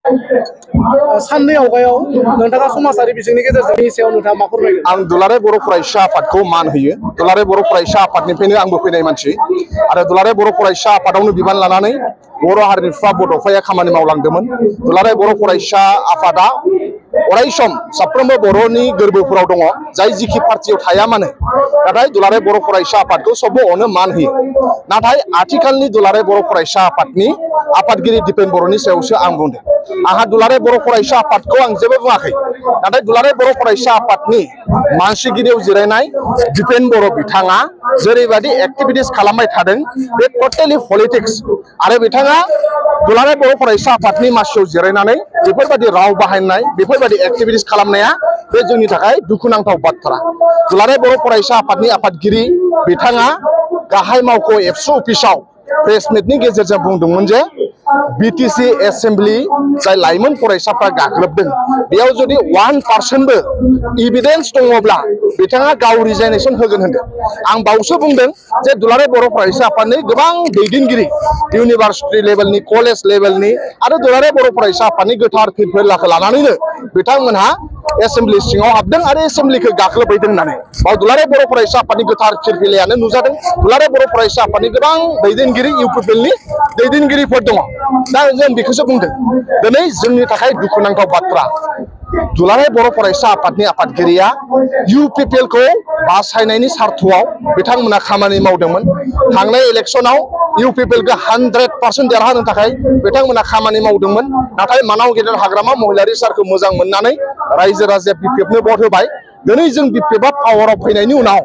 साननै आवगायाव नोंथाङा समाजारि बिजोंनि गेजेरजों सायाव नोंथाङा मा फोरमायगोन? आं दुलाराय बर' फरायसा आफादखौ मान होयो। दुलाराय बर' फरायसा आफादनिफ्रायनो आंबो फैनाय मानसि आरो दुलाराय बर' फरायसा आफादावनो बिबान लानानै बर' हारिनि बिफा बड'फाया खामानि मावलांदोंमोन। दुलाराय बर' फरायसा आफादा अराय सम साफ्रोमबो बर'नि गोरबोफोराव दङ, जाय जिखि पार्टियाव थाया मानो। नाथाय दुलाराय बर' फरायसा आफादखौ सबबो मान होयो। नाथाय आथिखालनि दुलाराय बर' फरायसा आफादनि आफादगिरि दिपेन बर'नि सायावसो आं बुंदों। आंहा दुलाराय बर' फरायसा आफादखौ आं जेबो बुङाखै। नाथाय दुलाराय बर' फरायसा आफादनि मानसिगिरियाव जिरायनाय दिपेन बर' बिथाङा जेरैबायदि एक्टिभिटिस खालामबाय थादों, बे टटेलि पलिटिक्स। आरो बिथाङा दुलाराय बर' फरायसा आफादनि मासियाव जिरायनानै बेफोरबायदि राव बाहायनाय, बेफोरबायदि एक्टिभिटिस खालामनाया बे जोंनि थाखाय दुखुनांथाव बाथ्रा। दुलाराय बर' फरायसा आफादनि आफादगिरि बिथाङा गाहाय मावख' एबसु अफिसाव प्रेस मिटनि गेजेरजों बुंदोंमोन जे बिटिसि एसेम्बलि जाय लाइमोन फरायसाफ्रा गाग्लोबदों, बेयाव जुदि 1% इभिडेन्स दङब्ला बिथाङा गाव रिजाइनेसन होगोन होनदों। आं बावसो बुंदों जे दुलाराय बर' फरायसा आफादनि गोबां दैदेनगिरि, इउनिभार्सिटि लेभेलनि, कलेज लेभेलनि आरो दुलाराय बर' फरायसा आफादनि गोथार फिरफिलाखौ लानानैनो बिथांमोनहा एसेम्बलि सिङाव हाबदों आरो एसेम्बलिखौ गाग्लोबहैदों होननानै दुलाराय बर' फरायसा आफादनि गोथार फिरफिलायानो नुजादों। दुलाराय बर' फरायसा आफादनि गोबां दैदेनगिरि, इउपिपिएलनि दैदेनगिरिफोर दङ। दा जों बेखौसो बुंदों। दिनै जोंनि थाखाय दुखुनांथाव बाथ्रा, दुलाराय बर' फरायसा आफादनि आफादगिरिया इउपिपिएलखौ बासायनायनि सार्थआव बिथांमोना खामानि मावदोंमोन। थांनाय इलेक्सनाव इउपिपिएलखौ 100% देरहानो थाखाय बिथांमोना खामानि मावदोंमोन। नाथाय मानाव गेदेर हाग्रामा महिलारि सारखौ मोजां मोननानै रायजो राजाया बिपिएफनो भट होबाय। दिनै जों बिपिएफआ पावाराव फैनायनि उनाव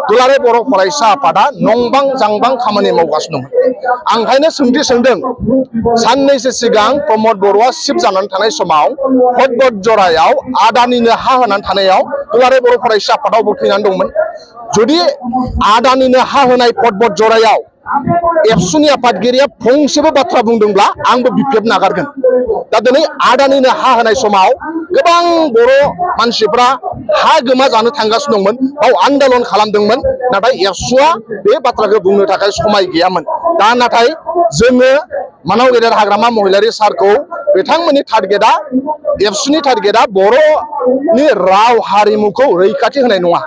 दुलाराय बर' फरायसा आफादा नंबां जांबां खामानि मावगासिनो दंमोन। आं ओंखायनो सोंथि सोंदों, साननैसो सिगां प्रमद बर'आ सिफ जानानै थानाय समाव भट जरायाव आदानिनो हा होनानै थानायाव दुलाराय बर' फरायसा आफादावबो फैनानै दंमोन। जुदि आदानिनो हा होनाय भट जरायाव एबसुनि आफादगिरिया फंसेबो बाथ्रा बुंदोंब्ला आंबो बिपिएफ नागारगोन। दा दिनै आदानिनो हा होनाय समाव गोबां बर' मानसिफ्रा हा गोमा जानो थांगासिनो दंमोन, बाव आन्दलन खालामदोंमोन। नाथाय एबसुआ बे बाथ्राखौ बुंनो थाखाय समाय गैयामोन। दा नाथाय जोङो मानाव गेदेर हाग्रामा महिलारि सारखौ बिथांमोननि टारगेटआ, एबसुनि टारगेटआ बर'नि राव हारिमुखौ रैखाथि होनाय नङा।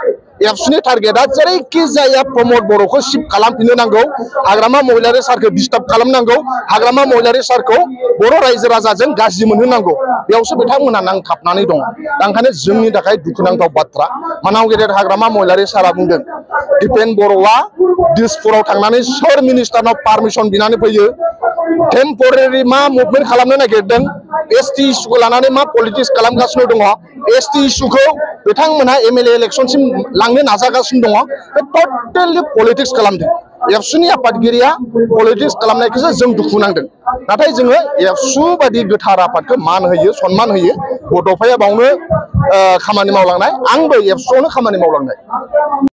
एबसुनि टारगेटआ जेरैखि जाया प्रमद बर'खौ सिफ खालामफिननो नांगौ, हाग्रामा महिलारि सारखौ डिस्टार्ब खालामनांगौ, हाग्रामा महिलारि सारखौ बर' रायजो राजाजों गाज्रि मोनहोनांगौ, बेयावसो बिथांमोना नांथाबनानै दङ। दा ओंखायनो जोंनि थाखाय दुखुनांथाव बाथ्रा। मानाव गेदेर हाग्रामा महिलारि सारा बुंदों दिपेन बर'आ दिसपुराव थांनानै सोर मिनिस्टारनाव पारमिसन बिनानै फैयो, टेम्परारि मा मुभमेन्ट खालामनो नागिरदों, एसटि इस्युखौ लानानै मा पलिटिक्स खालामगासिनो दङ, एसटि इस्युखौ बिथांमोनहा एमएलए इलेक्सनसिम लांनो नाजागासिनो दङ। बे टटेलि पलिटिक्स खालामदों। एबसुनि आफादगिरिया पलिटिक्स खालामनायखौसो जों दुखु नांदों। नाथाय जोङो एबसु बायदि गोथार आफादखौ मान होयो, सनमान होयो। बड'फाया बावनो खामानि मावलांनाय, आंबो एबसुआवनो खामानि मावलांनाय।